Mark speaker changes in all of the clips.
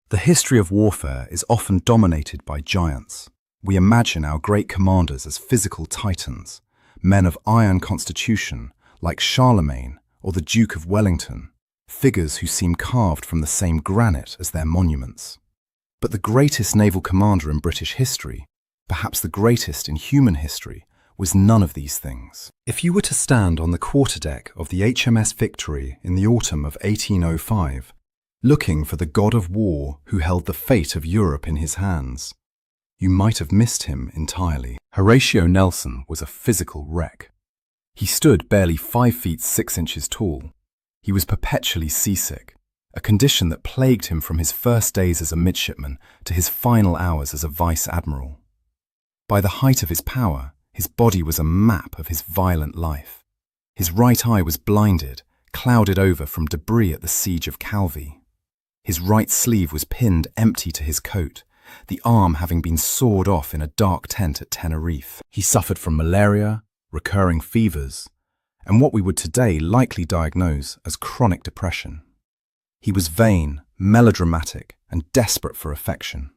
Speaker 1: The history of warfare is often dominated by giants. We imagine our great commanders as physical titans, men of iron constitution like Charlemagne or the Duke of Wellington, figures who seem carved from the same granite as their monuments. But the greatest naval commander in British history, perhaps the greatest in human history, was none of these things. If you were to stand on the quarterdeck of the HMS Victory in the autumn of 1805, looking for the god of war who held the fate of Europe in his hands, you might have missed him entirely. Horatio Nelson was a physical wreck. He stood barely 5 feet 6 inches tall. He was perpetually seasick, a condition that plagued him from his first days as a midshipman to his final hours as a vice admiral. By the height of his power, his body was a map of his violent life. His right eye was blinded, clouded over from debris at the siege of Calvi. His right sleeve was pinned empty to his coat, the arm having been sawed off in a dark tent at Tenerife. He suffered from malaria, recurring fevers, and what we would today likely diagnose as chronic depression. He was vain, melodramatic, and desperate for affection.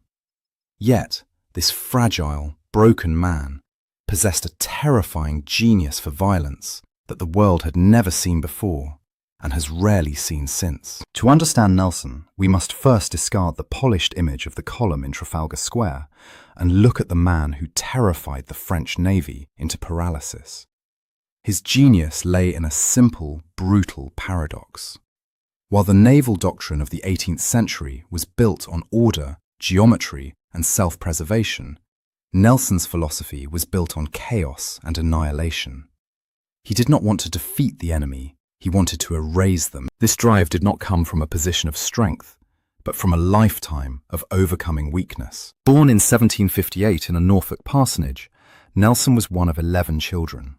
Speaker 1: Yet, this fragile, broken man possessed a terrifying genius for violence that the world had never seen before and has rarely seen since. To understand Nelson, we must first discard the polished image of the column in Trafalgar Square and look at the man who terrified the French Navy into paralysis. His genius lay in a simple, brutal paradox. While the naval doctrine of the 18th century was built on order, geometry, and self-preservation, Nelson's philosophy was built on chaos and annihilation. He did not want to defeat the enemy, he wanted to erase them. This drive did not come from a position of strength, but from a lifetime of overcoming weakness. Born in 1758 in a Norfolk parsonage, Nelson was one of 11 children.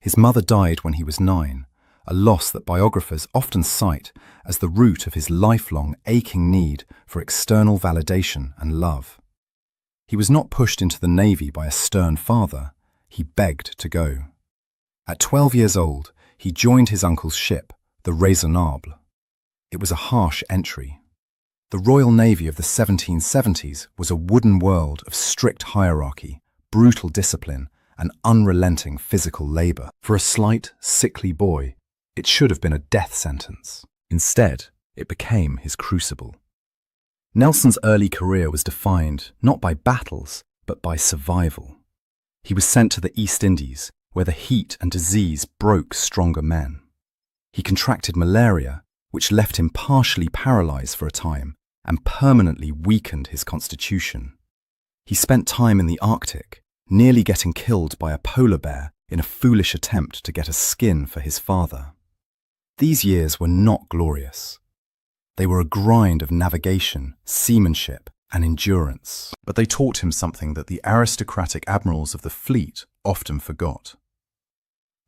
Speaker 1: His mother died when he was 9, a loss that biographers often cite as the root of his lifelong aching need for external validation and love. He was not pushed into the Navy by a stern father, he begged to go. At 12 years old, he joined his uncle's ship, the Raisonnable. It was a harsh entry. The Royal Navy of the 1770s was a wooden world of strict hierarchy, brutal discipline, and unrelenting physical labor. For a slight, sickly boy, it should have been a death sentence. Instead, it became his crucible. Nelson's early career was defined not by battles, but by survival. He was sent to the East Indies, where the heat and disease broke stronger men. He contracted malaria, which left him partially paralyzed for a time and permanently weakened his constitution. He spent time in the Arctic, nearly getting killed by a polar bear in a foolish attempt to get a skin for his father. These years were not glorious. They were a grind of navigation, seamanship, and endurance. But they taught him something that the aristocratic admirals of the fleet often forgot: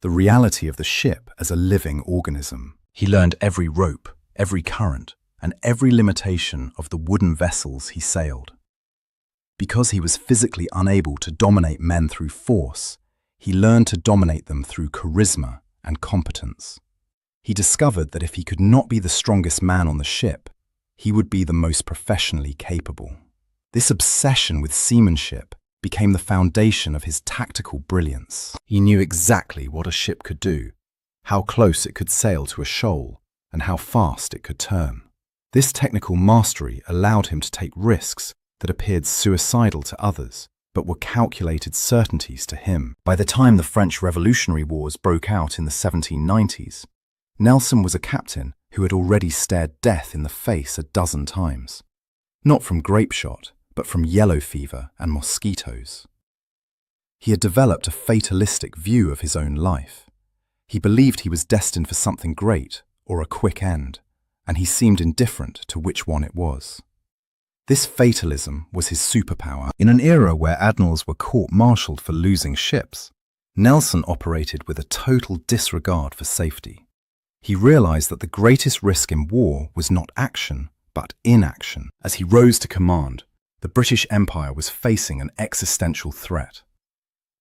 Speaker 1: the reality of the ship as a living organism. He learned every rope, every current, and every limitation of the wooden vessels he sailed. Because he was physically unable to dominate men through force, he learned to dominate them through charisma and competence. He discovered that if he could not be the strongest man on the ship, he would be the most professionally capable. This obsession with seamanship became the foundation of his tactical brilliance. He knew exactly what a ship could do, how close it could sail to a shoal, and how fast it could turn. This technical mastery allowed him to take risks that appeared suicidal to others, but were calculated certainties to him. By the time the French Revolutionary Wars broke out in the 1790s, Nelson was a captain who had already stared death in the face a dozen times. Not from grape shot, but from yellow fever and mosquitoes. He had developed a fatalistic view of his own life. He believed he was destined for something great or a quick end, and he seemed indifferent to which one it was. This fatalism was his superpower. In an era where admirals were court-martialed for losing ships, Nelson operated with a total disregard for safety. He realized that the greatest risk in war was not action, but inaction. As he rose to command, the British Empire was facing an existential threat.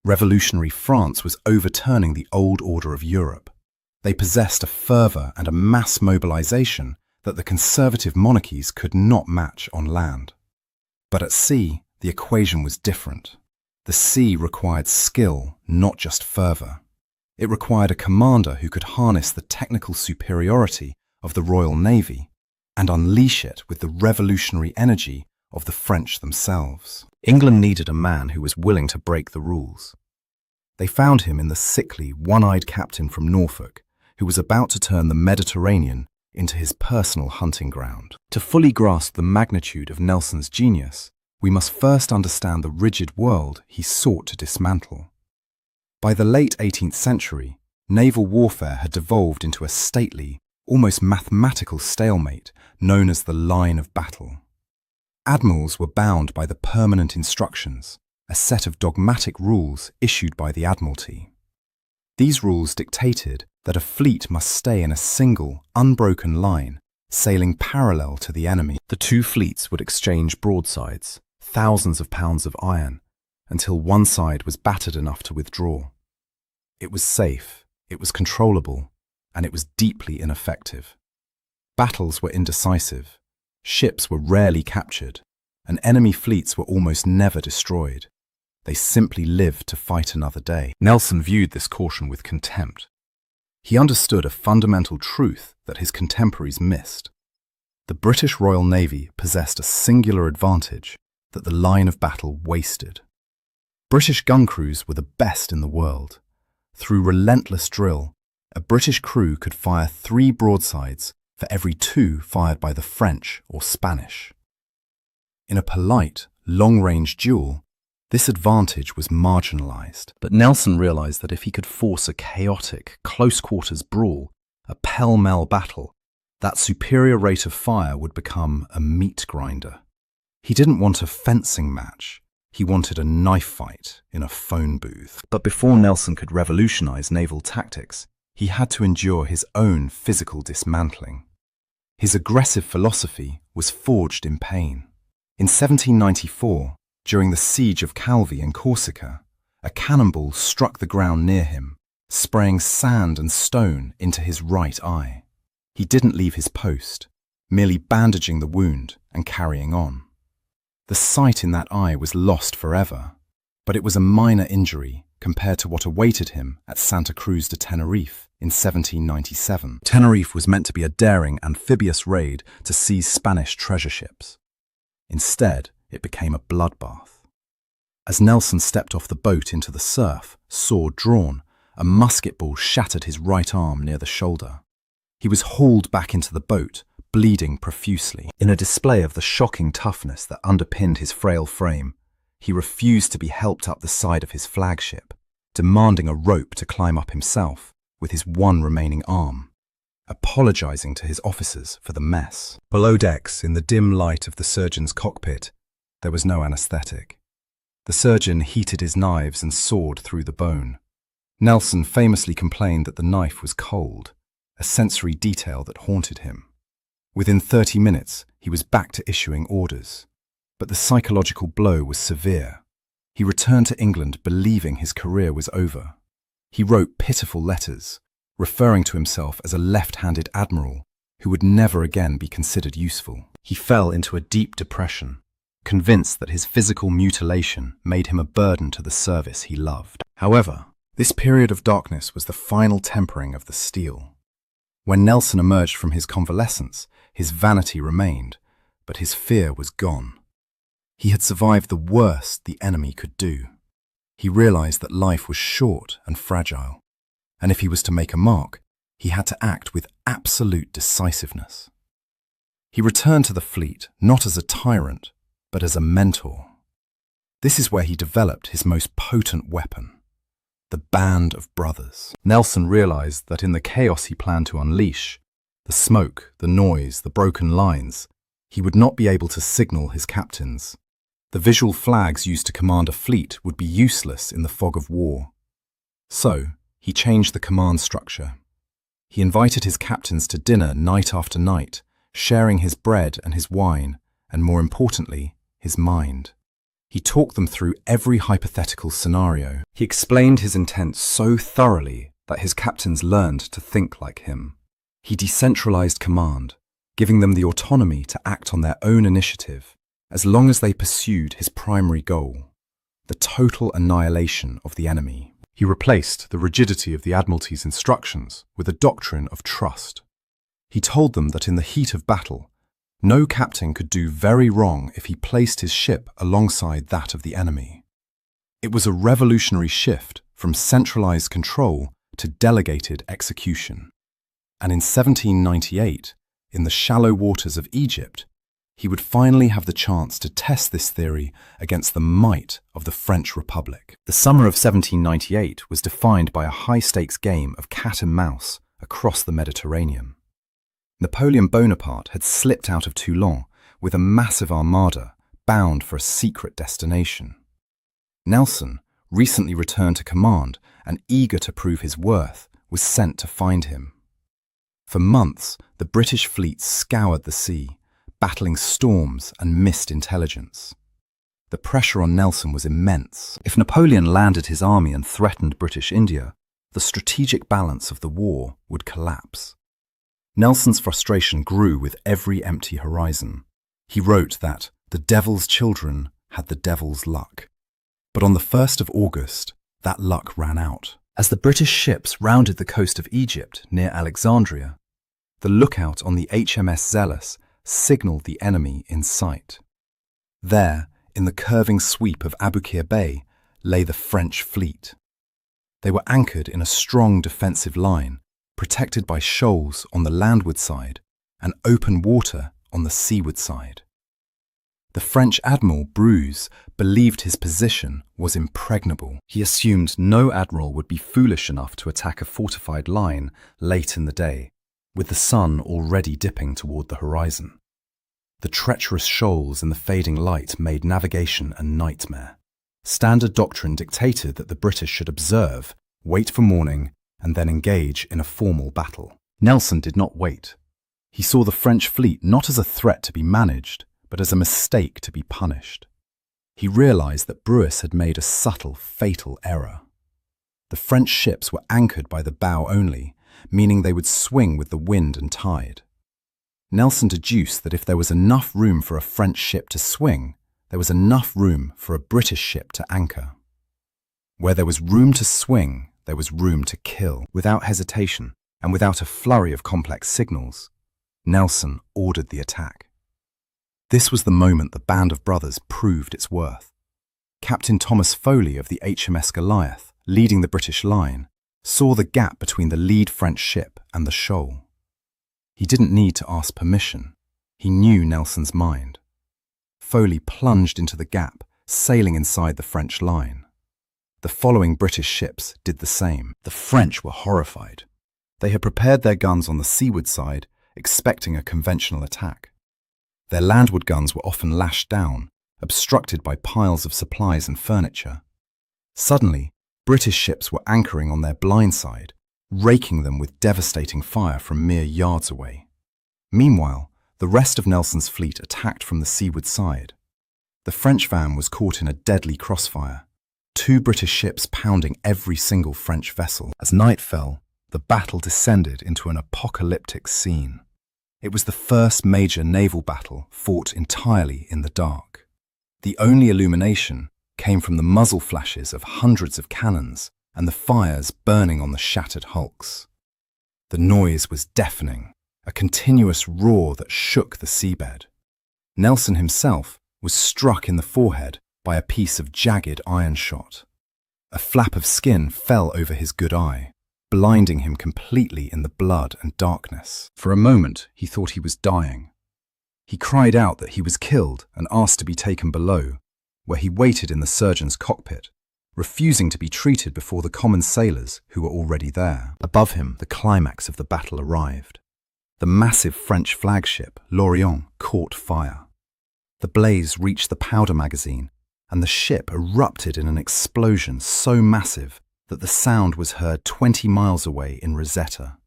Speaker 1: Revolutionary France was overturning the old order of Europe. They possessed a fervor and a mass mobilization that the conservative monarchies could not match on land. But at sea, the equation was different. The sea required skill, not just fervour. It required a commander who could harness the technical superiority of the Royal Navy and unleash it with the revolutionary energy of the French themselves. England needed a man who was willing to break the rules. They found him in the sickly, one-eyed captain from Norfolk, who was about to turn the Mediterranean into his personal hunting ground. To fully grasp the magnitude of Nelson's genius, we must first understand the rigid world he sought to dismantle. By the late 18th century, naval warfare had devolved into a stately, almost mathematical stalemate known as the line of battle. Admirals were bound by the permanent instructions, a set of dogmatic rules issued by the Admiralty. These rules dictated that a fleet must stay in a single, unbroken line, sailing parallel to the enemy. The two fleets would exchange broadsides, thousands of pounds of iron, until one side was battered enough to withdraw. It was safe, it was controllable, and it was deeply ineffective. Battles were indecisive, ships were rarely captured, and enemy fleets were almost never destroyed. They simply lived to fight another day. Nelson viewed this caution with contempt. He understood a fundamental truth that his contemporaries missed. The British Royal Navy possessed a singular advantage that the line of battle wasted. British gun crews were the best in the world. Through relentless drill, a British crew could fire 3 broadsides for every 2 fired by the French or Spanish. In a polite, long-range duel, this advantage was marginalized. But Nelson realized that if he could force a chaotic, close-quarters brawl, a pell-mell battle, that superior rate of fire would become a meat grinder. He didn't want a fencing match. He wanted a knife fight in a phone booth. But before Nelson could revolutionize naval tactics, he had to endure his own physical dismantling. His aggressive philosophy was forged in pain. In 1794, during the siege of Calvi in Corsica, a cannonball struck the ground near him, spraying sand and stone into his right eye. He didn't leave his post, merely bandaging the wound and carrying on. The sight in that eye was lost forever, but it was a minor injury compared to what awaited him at Santa Cruz de Tenerife in 1797. Tenerife was meant to be a daring amphibious raid to seize Spanish treasure ships. Instead, it became a bloodbath. As Nelson stepped off the boat into the surf, sword drawn, a musket ball shattered his right arm near the shoulder. He was hauled back into the boat, bleeding profusely. In a display of the shocking toughness that underpinned his frail frame, he refused to be helped up the side of his flagship, demanding a rope to climb up himself with his one remaining arm, apologizing to his officers for the mess. Below decks, in the dim light of the surgeon's cockpit, there was no anesthetic. The surgeon heated his knives and sawed through the bone. Nelson famously complained that the knife was cold, a sensory detail that haunted him. Within 30 minutes, he was back to issuing orders. But the psychological blow was severe. He returned to England believing his career was over. He wrote pitiful letters, referring to himself as a left-handed admiral who would never again be considered useful. He fell into a deep depression, convinced that his physical mutilation made him a burden to the service he loved. However, this period of darkness was the final tempering of the steel. When Nelson emerged from his convalescence, his vanity remained, but his fear was gone. He had survived the worst the enemy could do. He realized that life was short and fragile, and if he was to make a mark, he had to act with absolute decisiveness. He returned to the fleet not as a tyrant, but as a mentor. This is where he developed his most potent weapon, the band of brothers. Nelson realized that in the chaos he planned to unleash, the smoke, the noise, the broken lines, he would not be able to signal his captains. The visual flags used to command a fleet would be useless in the fog of war. So, he changed the command structure. He invited his captains to dinner night after night, sharing his bread and his wine, and more importantly, his mind. He talked them through every hypothetical scenario. He explained his intent so thoroughly that his captains learned to think like him. He decentralized command, giving them the autonomy to act on their own initiative as long as they pursued his primary goal, the total annihilation of the enemy. He replaced the rigidity of the Admiralty's instructions with a doctrine of trust. He told them that in the heat of battle, no captain could do very wrong if he placed his ship alongside that of the enemy. It was a revolutionary shift from centralized control to delegated execution. And in 1798, in the shallow waters of Egypt, he would finally have the chance to test this theory against the might of the French Republic. The summer of 1798 was defined by a high-stakes game of cat and mouse across the Mediterranean. Napoleon Bonaparte had slipped out of Toulon with a massive armada bound for a secret destination. Nelson, recently returned to command and eager to prove his worth, was sent to find him. For months, the British fleet scoured the sea, battling storms and missed intelligence. The pressure on Nelson was immense. If Napoleon landed his army and threatened British India, the strategic balance of the war would collapse. Nelson's frustration grew with every empty horizon. He wrote that the devil's children had the devil's luck. But on the 1st of August, that luck ran out. As the British ships rounded the coast of Egypt near Alexandria, the lookout on the HMS Zealous signalled the enemy in sight. There, in the curving sweep of Aboukir Bay, lay the French fleet. They were anchored in a strong defensive line, protected by shoals on the landward side and open water on the seaward side. The French Admiral Bruce believed his position was impregnable. He assumed no admiral would be foolish enough to attack a fortified line late in the day, with the sun already dipping toward the horizon. The treacherous shoals in the fading light made navigation a nightmare. Standard doctrine dictated that the British should observe, wait for morning, and then engage in a formal battle. Nelson did not wait. He saw the French fleet not as a threat to be managed, but as a mistake to be punished. He realized that Bruce had made a subtle, fatal error. The French ships were anchored by the bow only, meaning they would swing with the wind and tide. Nelson deduced that if there was enough room for a French ship to swing, there was enough room for a British ship to anchor. Where there was room to swing, there was room to kill. Without hesitation, and without a flurry of complex signals, Nelson ordered the attack. This was the moment the band of brothers proved its worth. Captain Thomas Foley of the HMS Goliath, leading the British line, saw the gap between the lead French ship and the shoal. He didn't need to ask permission. He knew Nelson's mind. Foley plunged into the gap, sailing inside the French line. The following British ships did the same. The French were horrified. They had prepared their guns on the seaward side, expecting a conventional attack. Their landward guns were often lashed down, obstructed by piles of supplies and furniture. Suddenly, British ships were anchoring on their blind side, raking them with devastating fire from mere yards away. Meanwhile, the rest of Nelson's fleet attacked from the seaward side. The French van was caught in a deadly crossfire, 2 British ships pounding every single French vessel. As night fell, the battle descended into an apocalyptic scene. It was the first major naval battle fought entirely in the dark. The only illumination came from the muzzle flashes of hundreds of cannons and the fires burning on the shattered hulks. The noise was deafening, a continuous roar that shook the seabed. Nelson himself was struck in the forehead by a piece of jagged iron shot. A flap of skin fell over his good eye, blinding him completely in the blood and darkness. For a moment, he thought he was dying. He cried out that he was killed and asked to be taken below, where he waited in the surgeon's cockpit, refusing to be treated before the common sailors who were already there. Above him, the climax of the battle arrived. The massive French flagship, L'Orient, caught fire. The blaze reached the powder magazine, and the ship erupted in an explosion so massive that the sound was heard 20 miles away in Rosetta.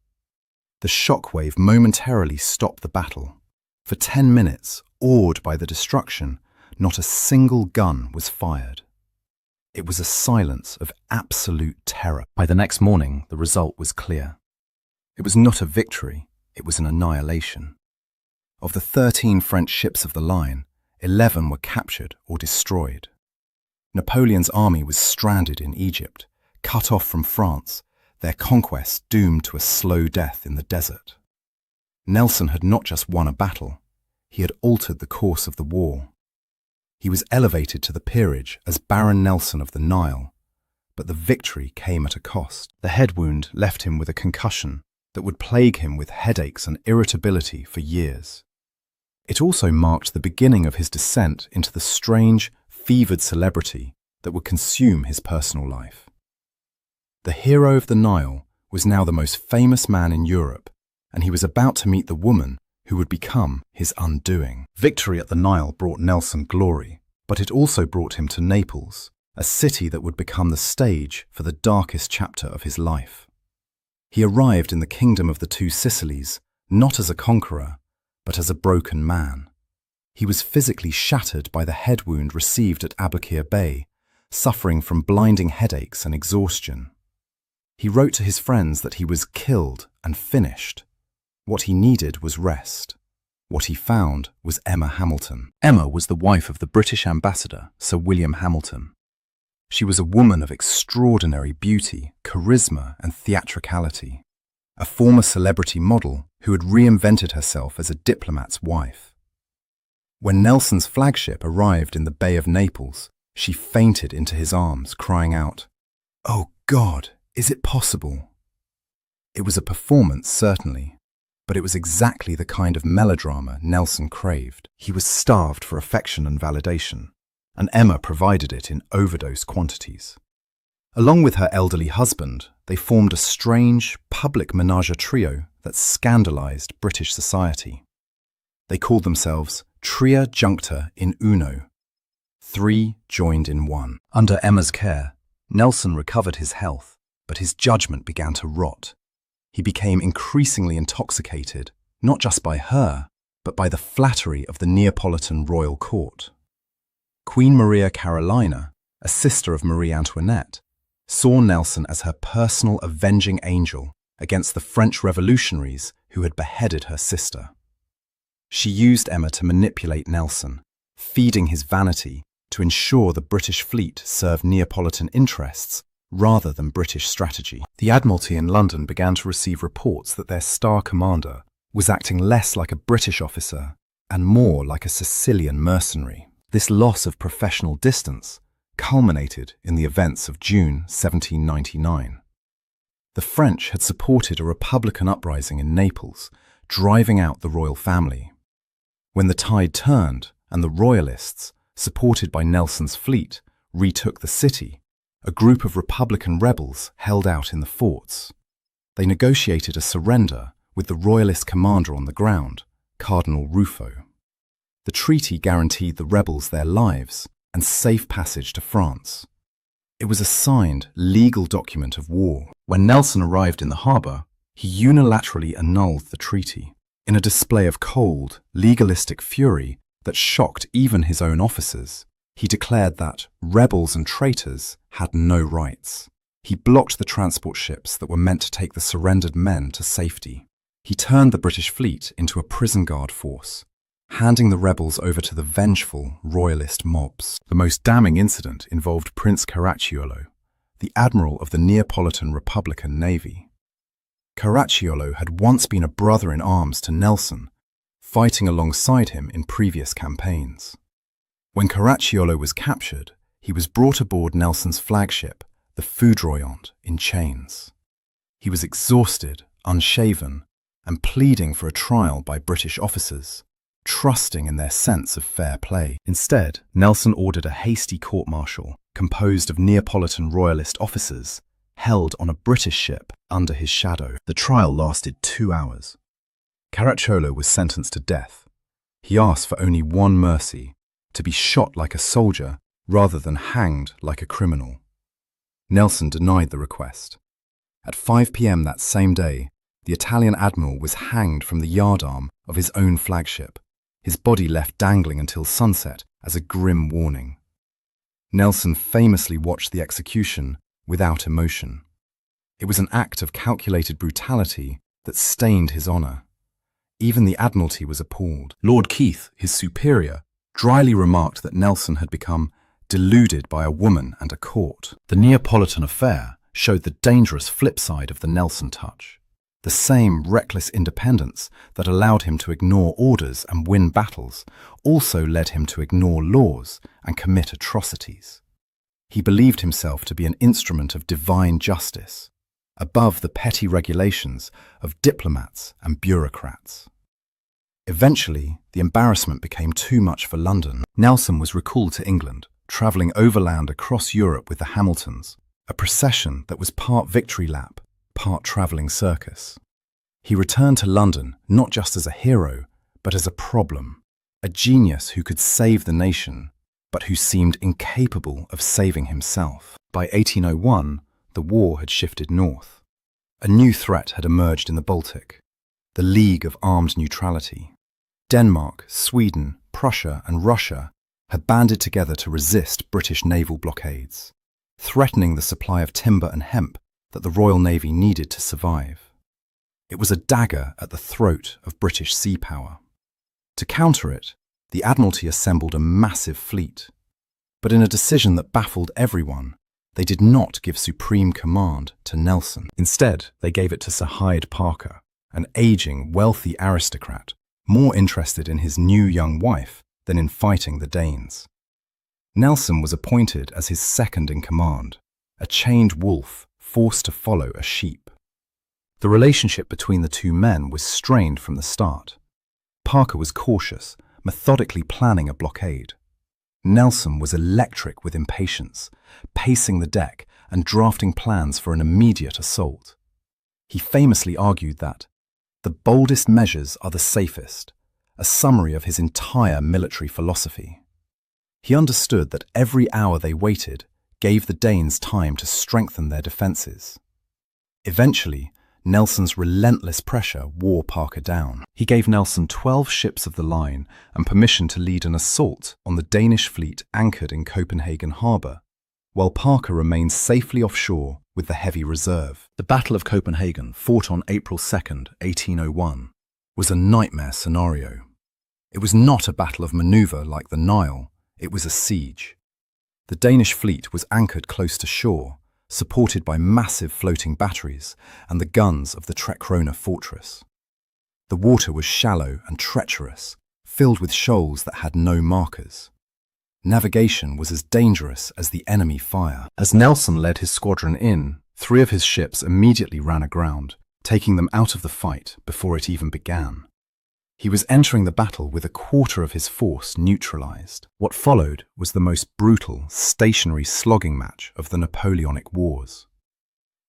Speaker 1: The shockwave momentarily stopped the battle. For 10 minutes, awed by the destruction, not a single gun was fired. It was a silence of absolute terror. By the next morning, the result was clear. It was not a victory, it was an annihilation. Of the 13 French ships of the line, 11 were captured or destroyed. Napoleon's army was stranded in Egypt, cut off from France, their conquest doomed to a slow death in the desert. Nelson had not just won a battle, he had altered the course of the war. He was elevated to the peerage as Baron Nelson of the Nile, but the victory came at a cost. The head wound left him with a concussion that would plague him with headaches and irritability for years. It also marked the beginning of his descent into the strange, fevered celebrity that would consume his personal life. The hero of the Nile was now the most famous man in Europe, and he was about to meet the woman who would become his undoing. Victory at the Nile brought Nelson glory, but it also brought him to Naples, a city that would become the stage for the darkest chapter of his life. He arrived in the kingdom of the Two Sicilies, not as a conqueror, but as a broken man. He was physically shattered by the head wound received at Aboukir Bay, suffering from blinding headaches and exhaustion. He wrote to his friends that he was killed and finished. What he needed was rest. What he found was Emma Hamilton. Emma was the wife of the British ambassador, Sir William Hamilton. She was a woman of extraordinary beauty, charisma, and theatricality, a former celebrity model who had reinvented herself as a diplomat's wife. When Nelson's flagship arrived in the Bay of Naples, she fainted into his arms, crying out, "Oh God, is it possible?" It was a performance, certainly, but it was exactly the kind of melodrama Nelson craved. He was starved for affection and validation, and Emma provided it in overdose quantities. Along with her elderly husband, they formed a strange, public menage a trio that scandalized British society. They called themselves Tria Juncta in Uno, 3 joined in 1. Under Emma's care, Nelson recovered his health, but his judgment began to rot. He became increasingly intoxicated, not just by her, but by the flattery of the Neapolitan royal court. Queen Maria Carolina, a sister of Marie Antoinette, saw Nelson as her personal avenging angel against the French revolutionaries who had beheaded her sister. She used Emma to manipulate Nelson, feeding his vanity to ensure the British fleet served Neapolitan interests rather than British strategy. The Admiralty in London began to receive reports that their star commander was acting less like a British officer and more like a Sicilian mercenary. This loss of professional distance culminated in the events of June 1799. The French had supported a Republican uprising in Naples, driving out the royal family. When the tide turned and the Royalists, supported by Nelson's fleet, retook the city, a group of Republican rebels held out in the forts. They negotiated a surrender with the Royalist commander on the ground, Cardinal Ruffo. The treaty guaranteed the rebels their lives and safe passage to France. It was a signed, legal document of war. When Nelson arrived in the harbour, he unilaterally annulled the treaty. In a display of cold, legalistic fury that shocked even his own officers, he declared that rebels and traitors had no rights. He blocked the transport ships that were meant to take the surrendered men to safety. He turned the British fleet into a prison guard force, handing the rebels over to the vengeful royalist mobs. The most damning incident involved Prince Caracciolo, the Admiral of the Neapolitan Republican Navy. Caracciolo had once been a brother-in-arms to Nelson, fighting alongside him in previous campaigns. When Caracciolo was captured, he was brought aboard Nelson's flagship, the Foudroyant, in chains. He was exhausted, unshaven, and pleading for a trial by British officers, trusting in their sense of fair play. Instead, Nelson ordered a hasty court-martial composed of Neapolitan royalist officers held on a British ship under his shadow. The trial lasted 2 hours. Caracciolo was sentenced to death. He asked for only one mercy, to be shot like a soldier rather than hanged like a criminal. Nelson denied the request. At 5 p.m. that same day, the Italian admiral was hanged from the yardarm of his own flagship, his body left dangling until sunset as a grim warning. Nelson famously watched the execution without emotion. It was an act of calculated brutality that stained his honor. Even the Admiralty was appalled. Lord Keith, his superior, dryly remarked that Nelson had become deluded by a woman and a court. The Neapolitan affair showed the dangerous flip side of the Nelson touch. The same reckless independence that allowed him to ignore orders and win battles also led him to ignore laws and commit atrocities. He believed himself to be an instrument of divine justice, above the petty regulations of diplomats and bureaucrats. Eventually, the embarrassment became too much for London. Nelson was recalled to England, travelling overland across Europe with the Hamiltons, a procession that was part victory lap, part travelling circus. He returned to London not just as a hero, but as a problem, a genius who could save the nation, but who seemed incapable of saving himself. By 1801, the war had shifted north. A new threat had emerged in the Baltic, the League of Armed Neutrality. Denmark, Sweden, Prussia and Russia had banded together to resist British naval blockades, threatening the supply of timber and hemp that the Royal Navy needed to survive. It was a dagger at the throat of British sea power. To counter it, the Admiralty assembled a massive fleet. But in a decision that baffled everyone, they did not give supreme command to Nelson. Instead, they gave it to Sir Hyde Parker, an aging, wealthy aristocrat, more interested in his new young wife than in fighting the Danes. Nelson was appointed as his second in command, a chained wolf forced to follow a sheep. The relationship between the two men was strained from the start. Parker was cautious, methodically planning a blockade. Nelson was electric with impatience, pacing the deck and drafting plans for an immediate assault. He famously argued that the boldest measures are the safest, a summary of his entire military philosophy. He understood that every hour they waited gave the Danes time to strengthen their defences. Eventually, Nelson's relentless pressure wore Parker down. He gave Nelson 12 ships of the line and permission to lead an assault on the Danish fleet anchored in Copenhagen harbour, while Parker remained safely offshore with the heavy reserve. The Battle of Copenhagen, fought on April 2nd, 1801, was a nightmare scenario. It was not a battle of manoeuvre like the Nile, it was a siege. The Danish fleet was anchored close to shore, supported by massive floating batteries and the guns of the Treckrona fortress. The water was shallow and treacherous, filled with shoals that had no markers. Navigation was as dangerous as the enemy fire. As Nelson led his squadron in, 3 of his ships immediately ran aground, taking them out of the fight before it even began. He was entering the battle with a quarter of his force neutralized. What followed was the most brutal, stationary slogging match of the Napoleonic Wars.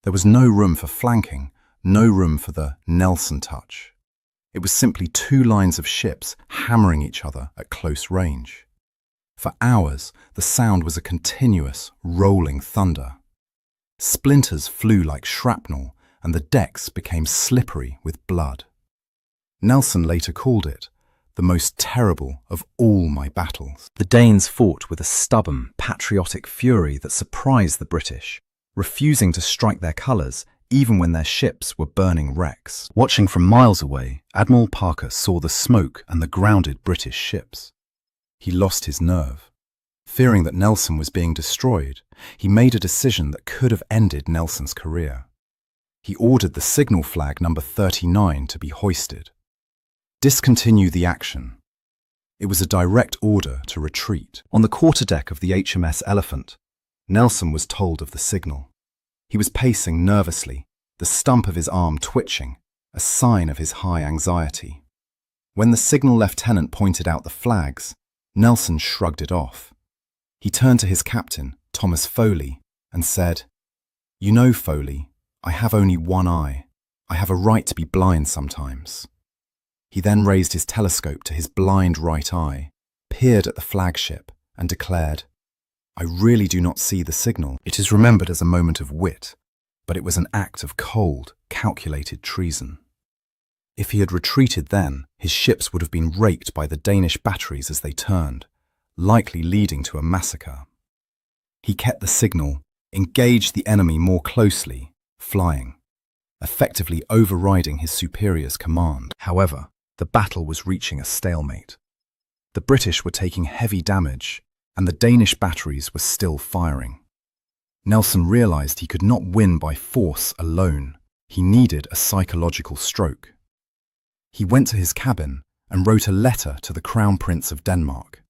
Speaker 1: There was no room for flanking, no room for the Nelson touch. It was simply 2 lines of ships hammering each other at close range. For hours, the sound was a continuous, rolling thunder. Splinters flew like shrapnel, and the decks became slippery with blood. Nelson later called it the most terrible of all my battles. The Danes fought with a stubborn, patriotic fury that surprised the British, refusing to strike their colours even when their ships were burning wrecks. Watching from miles away, Admiral Parker saw the smoke and the grounded British ships. He lost his nerve. Fearing that Nelson was being destroyed, he made a decision that could have ended Nelson's career. He ordered the signal flag number 39 to be hoisted. Discontinue the action. It was a direct order to retreat. On the quarterdeck of the HMS Elephant, Nelson was told of the signal. He was pacing nervously, the stump of his arm twitching, a sign of his high anxiety. When the signal lieutenant pointed out the flags, Nelson shrugged it off. He turned to his captain, Thomas Foley, and said, "You know, Foley, I have only one eye. I have a right to be blind sometimes." He then raised his telescope to his blind right eye, peered at the flagship, and declared, "I really do not see the signal." It is remembered as a moment of wit, but it was an act of cold, calculated treason. If he had retreated then, his ships would have been raked by the Danish batteries as they turned, likely leading to a massacre. He kept the signal, engaged the enemy more closely, flying, effectively overriding his superior's command. However, the battle was reaching a stalemate. The British were taking heavy damage, and the Danish batteries were still firing. Nelson realized he could not win by force alone. He needed a psychological stroke. He went to his cabin and wrote a letter to the Crown Prince of Denmark.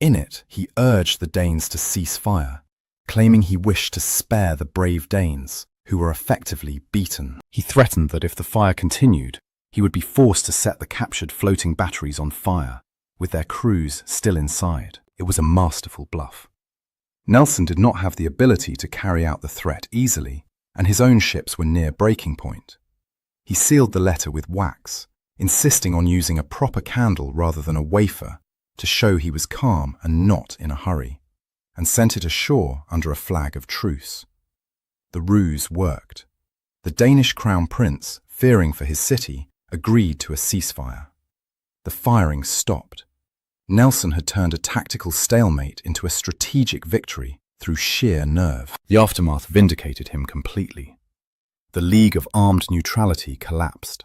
Speaker 1: In it, he urged the Danes to cease fire, claiming he wished to spare the brave Danes, who were effectively beaten. He threatened that if the fire continued, he would be forced to set the captured floating batteries on fire, with their crews still inside. It was a masterful bluff. Nelson did not have the ability to carry out the threat easily, and his own ships were near breaking point. He sealed the letter with wax, insisting on using a proper candle rather than a wafer to show he was calm and not in a hurry, and sent it ashore under a flag of truce. The ruse worked. The Danish crown prince, fearing for his city, agreed to a ceasefire. The firing stopped. Nelson had turned a tactical stalemate into a strategic victory through sheer nerve. The aftermath vindicated him completely. The League of Armed Neutrality collapsed.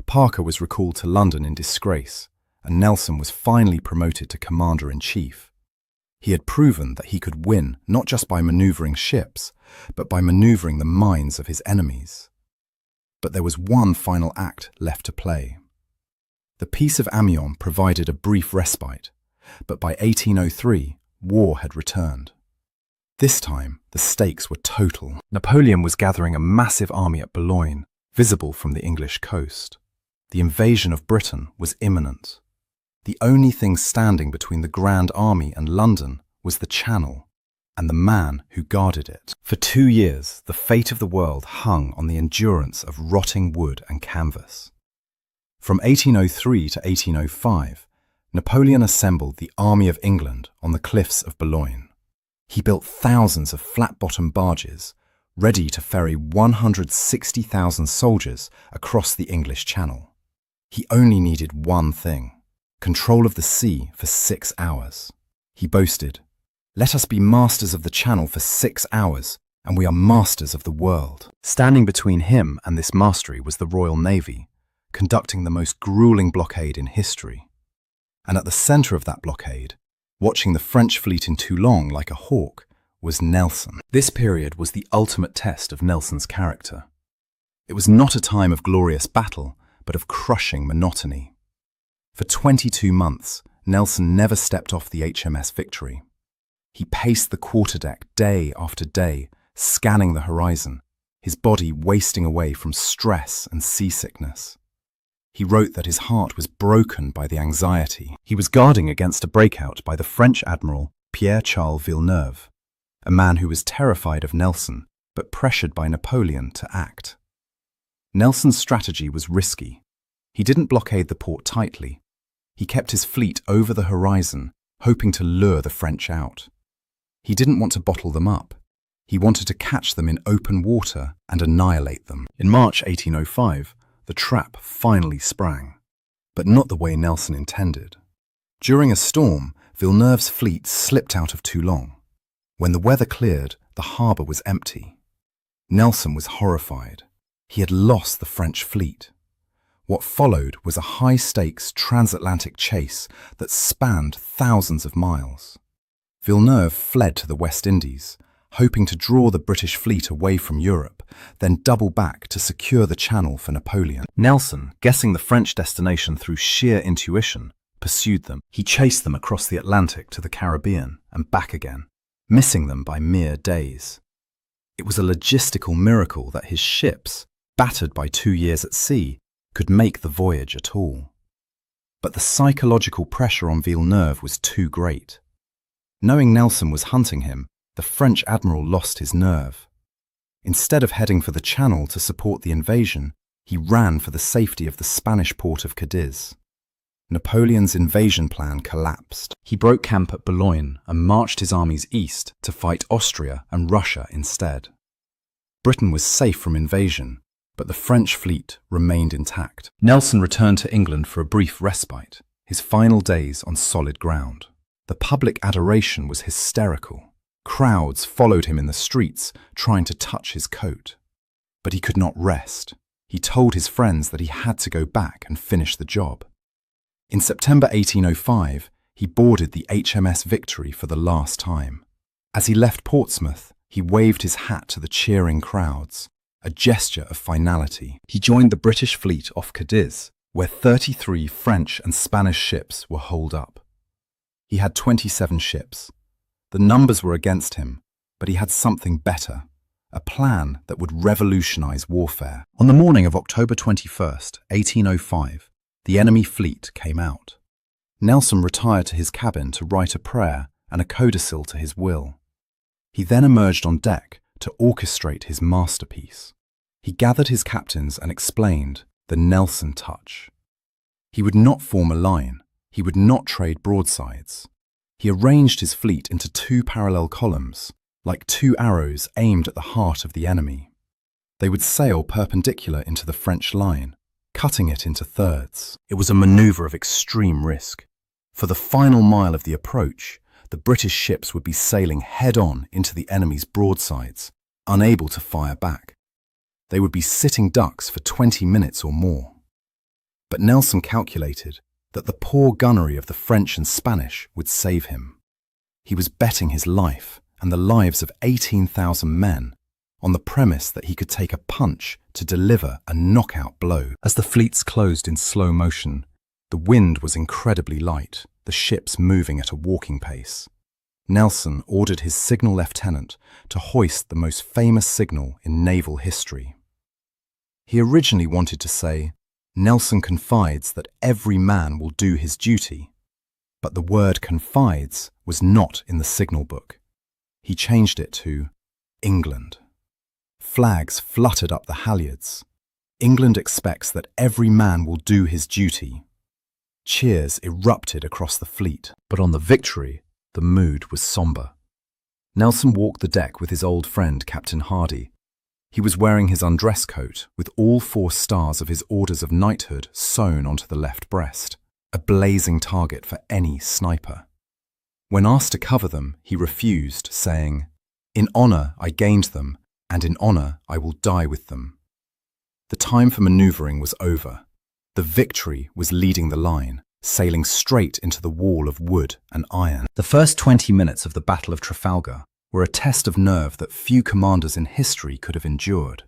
Speaker 1: Parker was recalled to London in disgrace, and Nelson was finally promoted to Commander-in-Chief. He had proven that he could win not just by maneuvering ships, but by maneuvering the minds of his enemies. But there was one final act left to play. The Peace of Amiens provided a brief respite, but by 1803, war had returned. This time, the stakes were total. Napoleon was gathering a massive army at Boulogne, visible from the English coast. The invasion of Britain was imminent. The only thing standing between the Grand Army and London was the Channel, and the man who guarded it. For 2 years, the fate of the world hung on the endurance of rotting wood and canvas. From 1803 to 1805, Napoleon assembled the Army of England on the cliffs of Boulogne. He built thousands of flat-bottom barges, ready to ferry 160,000 soldiers across the English Channel. He only needed one thing: control of the sea for 6 hours. He boasted, "Let us be masters of the Channel for 6 hours, and we are masters of the world." Standing between him and this mastery was the Royal Navy, conducting the most grueling blockade in history. And at the center of that blockade, watching the French fleet in Toulon like a hawk, was Nelson. This period was the ultimate test of Nelson's character. It was not a time of glorious battle, but of crushing monotony. For 22 months, Nelson never stepped off the HMS Victory. He paced the quarterdeck day after day, scanning the horizon, his body wasting away from stress and seasickness. He wrote that his heart was broken by the anxiety. He was guarding against a breakout by the French Admiral Pierre-Charles Villeneuve, a man who was terrified of Nelson, but pressured by Napoleon to act. Nelson's strategy was risky. He didn't blockade the port tightly. He kept his fleet over the horizon, hoping to lure the French out. He didn't want to bottle them up. He wanted to catch them in open water and annihilate them. In March 1805, the trap finally sprang, but not the way Nelson intended. During a storm, Villeneuve's fleet slipped out of Toulon. When the weather cleared, the harbour was empty. Nelson was horrified. He had lost the French fleet. What followed was a high-stakes transatlantic chase that spanned thousands of miles. Villeneuve fled to the West Indies, hoping to draw the British fleet away from Europe, then double back to secure the Channel for Napoleon. Nelson, guessing the French destination through sheer intuition, pursued them. He chased them across the Atlantic to the Caribbean and back again, missing them by mere days. It was a logistical miracle that his ships, battered by 2 years at sea, could make the voyage at all. But the psychological pressure on Villeneuve was too great. Knowing Nelson was hunting him, the French admiral lost his nerve. Instead of heading for the Channel to support the invasion, he ran for the safety of the Spanish port of Cadiz. Napoleon's invasion plan collapsed. He broke camp at Boulogne and marched his armies east to fight Austria and Russia instead. Britain was safe from invasion, but the French fleet remained intact. Nelson returned to England for a brief respite, his final days on solid ground. The public adoration was hysterical. Crowds followed him in the streets, trying to touch his coat. But he could not rest. He told his friends that he had to go back and finish the job. In September 1805, he boarded the HMS Victory for the last time. As he left Portsmouth, he waved his hat to the cheering crowds, a gesture of finality. He joined the British fleet off Cadiz, where 33 French and Spanish ships were holed up. He had 27 ships. The numbers were against him, but he had something better, a plan that would revolutionize warfare. On the morning of October 21st, 1805, the enemy fleet came out. Nelson retired to his cabin to write a prayer and a codicil to his will. He then emerged on deck to orchestrate his masterpiece. He gathered his captains and explained the Nelson touch. He would not form a line. He would not trade broadsides. He arranged his fleet into 2 parallel columns, like 2 arrows aimed at the heart of the enemy. They would sail perpendicular into the French line, cutting it into thirds. It was a maneuver of extreme risk. For the final mile of the approach, the British ships would be sailing head-on into the enemy's broadsides, unable to fire back. They would be sitting ducks for 20 minutes or more. But Nelson calculated that the poor gunnery of the French and Spanish would save him. He was betting his life and the lives of 18,000 men on the premise that he could take a punch to deliver a knockout blow. As the fleets closed in slow motion, the wind was incredibly light, the ships moving at a walking pace. Nelson ordered his signal lieutenant to hoist the most famous signal in naval history. He originally wanted to say, "Nelson confides that every man will do his duty," but the word confides was not in the signal book. He changed it to England. Flags fluttered up the halyards. England expects that every man will do his duty. Cheers erupted across the fleet, but on the Victory, the mood was somber. Nelson walked the deck with his old friend Captain Hardy. He was wearing his undress coat with all 4 stars of his orders of knighthood sewn onto the left breast, a blazing target for any sniper. When asked to cover them, he refused, saying, "In honour I gained them, and in honour I will die with them." The time for manoeuvring was over. The Victory was leading the line, sailing straight into the wall of wood and iron. The first 20 minutes of the Battle of Trafalgar were a test of nerve that few commanders in history could have endured.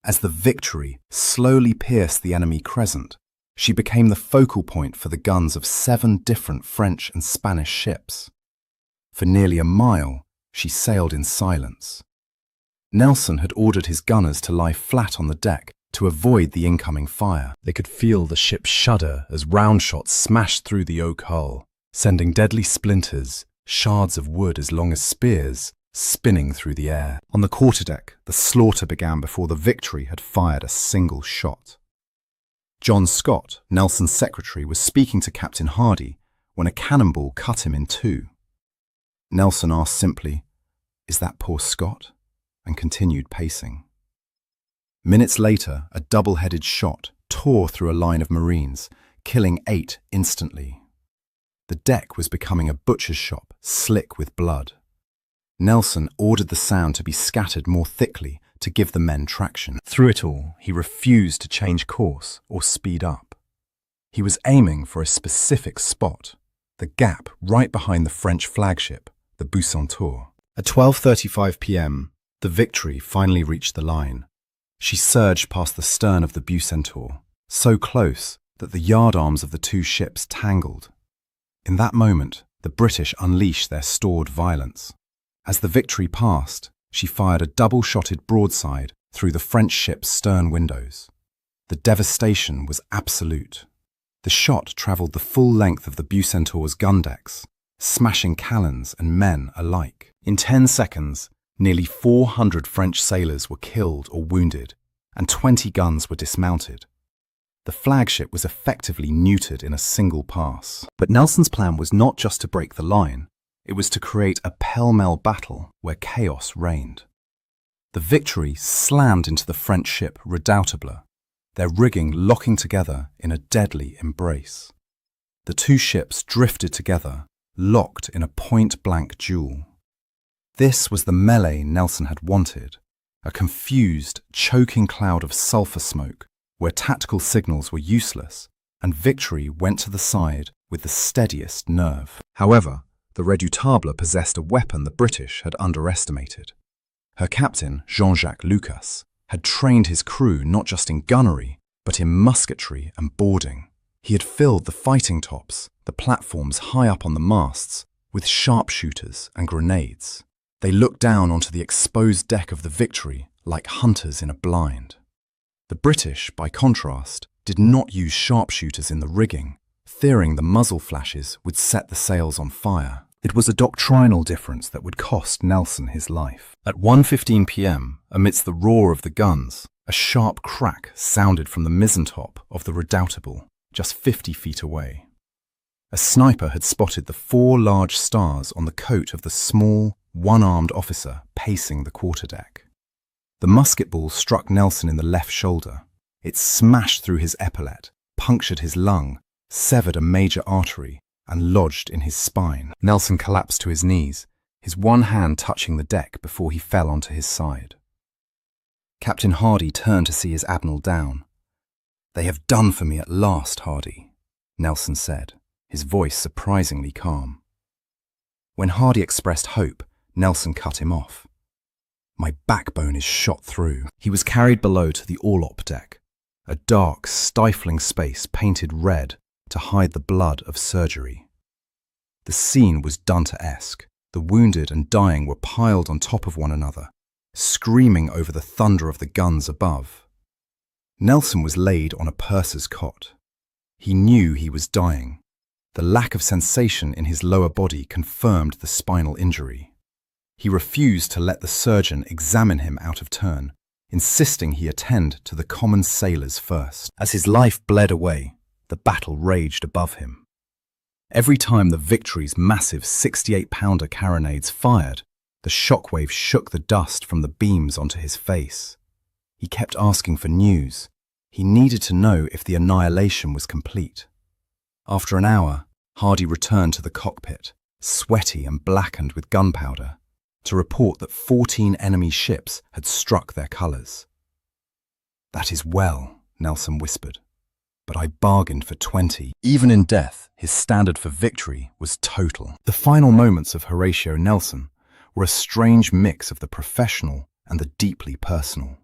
Speaker 1: As the Victory slowly pierced the enemy crescent, she became the focal point for the guns of 7 different French and Spanish ships. For nearly a mile, she sailed in silence. Nelson had ordered his gunners to lie flat on the deck to avoid the incoming fire. They could feel the ship shudder as round shots smashed through the oak hull, sending deadly splinters, shards of wood as long as spears, spinning through the air. On the quarterdeck, the slaughter began before the Victory had fired a single shot. John Scott, Nelson's secretary, was speaking to Captain Hardy when a cannonball cut him in 2. Nelson asked simply, "Is that poor Scott?" and continued pacing. Minutes later, a double-headed shot tore through a line of Marines, killing 8 instantly. The deck was becoming a butcher's shop, slick with blood. Nelson ordered the sound to be scattered more thickly to give the men traction. Through it all, he refused to change course or speed up. He was aiming for a specific spot, the gap right behind the French flagship, the Bucentaure. At 12:35 p.m., the Victory finally reached the line. She surged past the stern of the Bucentaure, so close that the yard arms of the 2 ships tangled. In that moment, the British unleashed their stored violence. As the Victory passed, she fired a double-shotted broadside through the French ship's stern windows. The devastation was absolute. The shot travelled the full length of the Bucentaure's gun decks, smashing cannons and men alike. In 10 seconds, nearly 400 French sailors were killed or wounded, and 20 guns were dismounted. The flagship was effectively neutered in a single pass. But Nelson's plan was not just to break the line, it was to create a pell-mell battle where chaos reigned. The Victory slammed into the French ship Redoutable, their rigging locking together in a deadly embrace. The 2 ships drifted together, locked in a point-blank duel. This was the melee Nelson had wanted, a confused, choking cloud of sulphur smoke where tactical signals were useless and victory went to the side with the steadiest nerve. However, the Redoutable possessed a weapon the British had underestimated. Her captain, Jean-Jacques Lucas, had trained his crew not just in gunnery, but in musketry and boarding. He had filled the fighting tops, the platforms high up on the masts, with sharpshooters and grenades. They looked down onto the exposed deck of the Victory like hunters in a blind. The British, by contrast, did not use sharpshooters in the rigging, fearing the muzzle flashes would set the sails on fire. It was a doctrinal difference that would cost Nelson his life. At 1:15 p.m., amidst the roar of the guns, a sharp crack sounded from the mizzen-top of the Redoutable, just 50 feet away. A sniper had spotted the 4 large stars on the coat of the small, one-armed officer pacing the quarterdeck. The musket ball struck Nelson in the left shoulder. It smashed through his epaulette, punctured his lung, severed a major artery, and lodged in his spine. Nelson collapsed to his knees, his one hand touching the deck before he fell onto his side. Captain Hardy turned to see his Admiral down. "They have done for me at last, Hardy," Nelson said, his voice surprisingly calm. When Hardy expressed hope, Nelson cut him off. "My backbone is shot through." He was carried below to the orlop deck, a dark, stifling space painted red to hide the blood of surgery. The scene was Dantesque. The wounded and dying were piled on top of one another, screaming over the thunder of the guns above. Nelson was laid on a purser's cot. He knew he was dying. The lack of sensation in his lower body confirmed the spinal injury. He refused to let the surgeon examine him out of turn, insisting he attend to the common sailors first. As his life bled away, the battle raged above him. Every time the Victory's massive 68-pounder carronades fired, the shockwave shook the dust from the beams onto his face. He kept asking for news. He needed to know if the annihilation was complete. After an hour, Hardy returned to the cockpit, sweaty and blackened with gunpowder, to report that 14 enemy ships had struck their colours. "That is well," Nelson whispered, "but I bargained for 20. Even in death, his standard for victory was total. The final moments of Horatio Nelson were a strange mix of the professional and the deeply personal.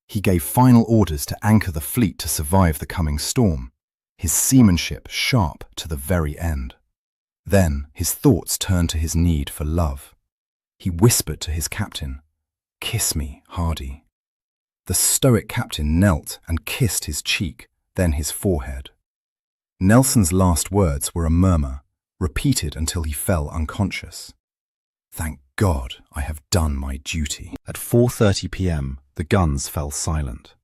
Speaker 1: He gave final orders to anchor the fleet to survive the coming storm, his seamanship sharp to the very end. Then his thoughts turned to his need for love. He whispered to his captain, "Kiss me, Hardy." The stoic captain knelt and kissed his cheek, then his forehead. Nelson's last words were a murmur, repeated until he fell unconscious. "Thank God I have done my duty." At 4:30 p.m., the guns fell silent.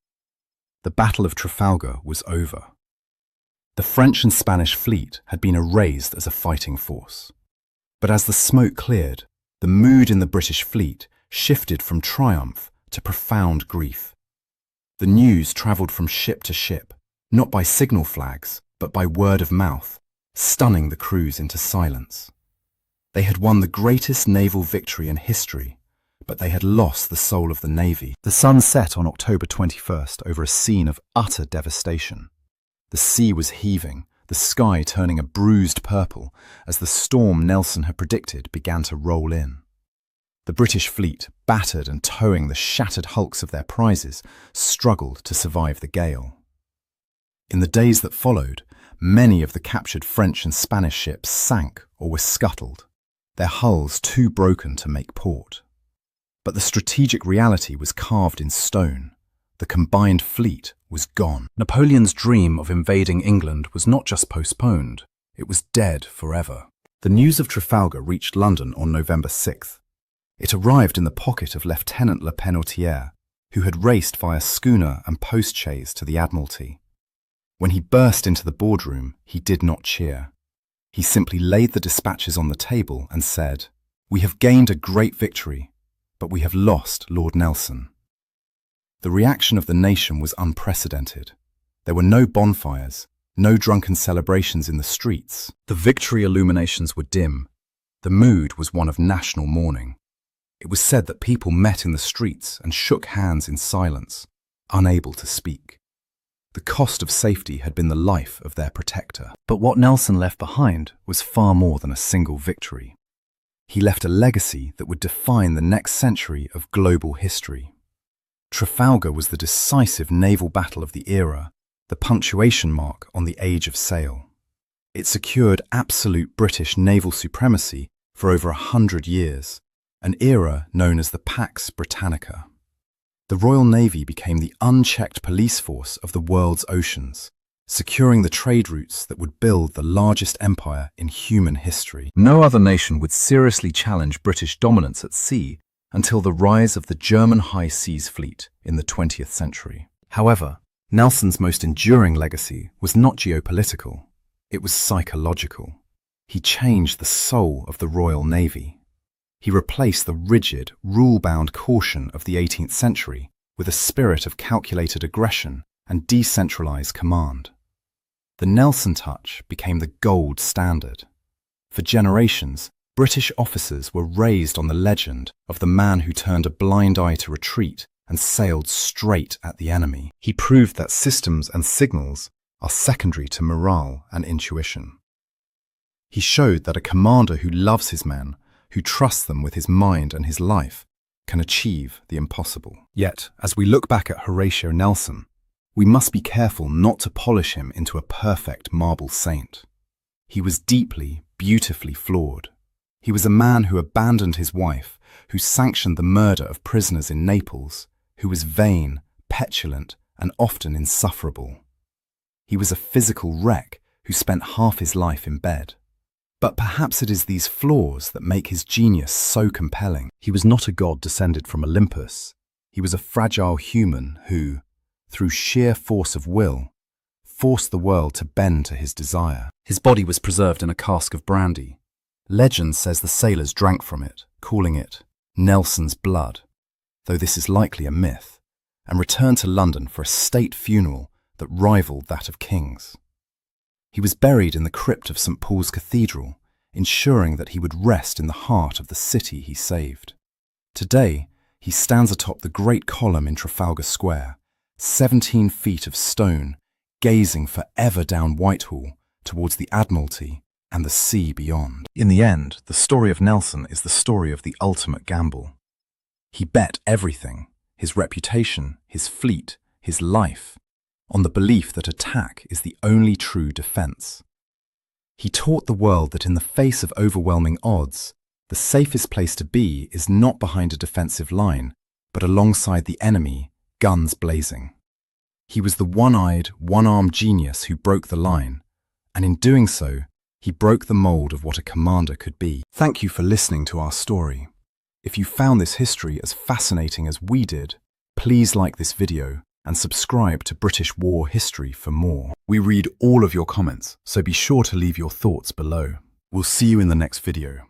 Speaker 1: The Battle of Trafalgar was over. The French and Spanish fleet had been erased as a fighting force. But as the smoke cleared, the mood in the British fleet shifted from triumph to profound grief. The news travelled from ship to ship, not by signal flags, but by word of mouth, stunning the crews into silence. They had won the greatest naval victory in history, but they had lost the soul of the Navy. The sun set on October 21st over a scene of utter devastation. The sea was heaving, the sky turning a bruised purple as the storm Nelson had predicted began to roll in. The British fleet, battered and towing the shattered hulks of their prizes, struggled to survive the gale. In the days that followed, many of the captured French and Spanish ships sank or were scuttled, their hulls too broken to make port. But the strategic reality was carved in stone. The combined fleet was gone. Napoleon's dream of invading England was not just postponed, it was dead forever. The news of Trafalgar reached London on November 6th. It arrived in the pocket of Lieutenant Le Penotier, who had raced via schooner and postchaise to the Admiralty. When he burst into the boardroom, he did not cheer. He simply laid the dispatches on the table and said, "We have gained a great victory, but we have lost Lord Nelson." The reaction of the nation was unprecedented. There were no bonfires, no drunken celebrations in the streets. The victory illuminations were dim. The mood was one of national mourning. It was said that people met in the streets and shook hands in silence, unable to speak. The cost of safety had been the life of their protector. But what Nelson left behind was far more than a single victory. He left a legacy that would define the next century of global history. Trafalgar was the decisive naval battle of the era, the punctuation mark on the age of sail. It secured absolute British naval supremacy for over 100 years, an era known as the Pax Britannica. The Royal Navy became the unchecked police force of the world's oceans, securing the trade routes that would build the largest empire in human history. No other nation would seriously challenge British dominance at sea until the rise of the German High Seas Fleet in the 20th century. However, Nelson's most enduring legacy was not geopolitical, it was psychological. He changed the soul of the Royal Navy. He replaced the rigid, rule-bound caution of the 18th century with a spirit of calculated aggression and decentralized command. The Nelson touch became the gold standard. For generations, British officers were raised on the legend of the man who turned a blind eye to retreat and sailed straight at the enemy. He proved that systems and signals are secondary to morale and intuition. He showed that a commander who loves his men, who trusts them with his mind and his life, can achieve the impossible. Yet, as we look back at Horatio Nelson, we must be careful not to polish him into a perfect marble saint. He was deeply, beautifully flawed. He was a man who abandoned his wife, who sanctioned the murder of prisoners in Naples, who was vain, petulant, and often insufferable. He was a physical wreck who spent half his life in bed. But perhaps it is these flaws that make his genius so compelling. He was not a god descended from Olympus. He was a fragile human who, through sheer force of will, forced the world to bend to his desire. His body was preserved in a cask of brandy. Legend says the sailors drank from it, calling it Nelson's blood, though this is likely a myth, and returned to London for a state funeral that rivaled that of kings. He was buried in the crypt of St. Paul's Cathedral, ensuring that he would rest in the heart of the city he saved. Today, he stands atop the great column in Trafalgar Square, 17 feet of stone, gazing forever down Whitehall towards the Admiralty and the sea beyond. In the end, the story of Nelson is the story of the ultimate gamble. He bet everything, his reputation, his fleet, his life, on the belief that attack is the only true defense. He taught the world that in the face of overwhelming odds, the safest place to be is not behind a defensive line, but alongside the enemy, guns blazing. He was the one-eyed, one-armed genius who broke the line, and in doing so, he broke the mold of what a commander could be. Thank you for listening to our story. If you found this history as fascinating as we did, please like this video and subscribe to British War History for more. We read all of your comments, so be sure to leave your thoughts below. We'll see you in the next video.